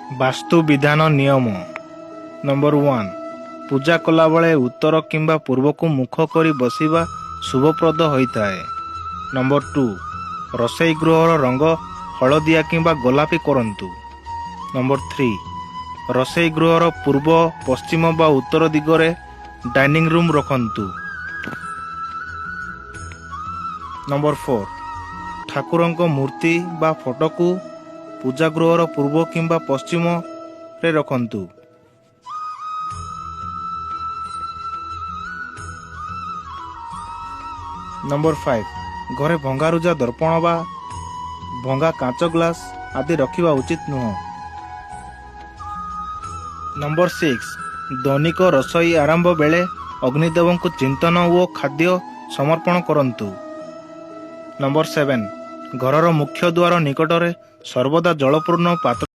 ବାସ୍ତୁ ବିଧାନ ନିୟମ। ନମ୍ବର 1, ପୂଜା କଲାବେଳେ ଉତ୍ତର କିମ୍ବା ପୂର୍ବକୁ ମୁଖ କରି ବସିବା ଶୁଭପ୍ରଦ ହୋଇଥାଏ। ନମ୍ବର 2, ରୋଷେଇ ଗୃହର ରଙ୍ଗ ହଳଦିଆ କିମ୍ବା ଗୋଲାପୀ କରନ୍ତୁ। ନମ୍ବର 3, ରୋଷେଇ ଗୃହର ପୂର୍ବ, ପଶ୍ଚିମ ବା ଉତ୍ତର ଦିଗରେ ଡାଇନିଂ ରୁମ୍ ରଖନ୍ତୁ। ନମ୍ବର 4, ଠାକୁରଙ୍କ ମୂର୍ତ୍ତି ବା ଫଟୋକୁ ପୂଜା ଗୃହର ପୂର୍ବ କିମ୍ବା ପଶ୍ଚିମରେ ରଖନ୍ତୁ। ନମ୍ବର 5, ଘରେ ଭଙ୍ଗାରୁଜା ଦର୍ପଣ ବା ଭଙ୍ଗା କାଚ ଗ୍ଲାସ ଆଦି ରଖିବା ଉଚିତ ନୁହେଁ। ନମ୍ବର 6, ଦୈନିକ ରୋଷେଇ ଆରମ୍ଭ ବେଳେ ଅଗ୍ନିଦେବଙ୍କୁ ଚିନ୍ତନ ଓ ଖାଦ୍ୟ ସମର୍ପଣ କରନ୍ତୁ। ନମ୍ବର 7, ଘରର ମୁଖ୍ୟ ଦ୍ୱାର ନିକଟରେ ସର୍ବଦା ଜଳପୂର୍ଣ୍ଣ ପାତ୍ର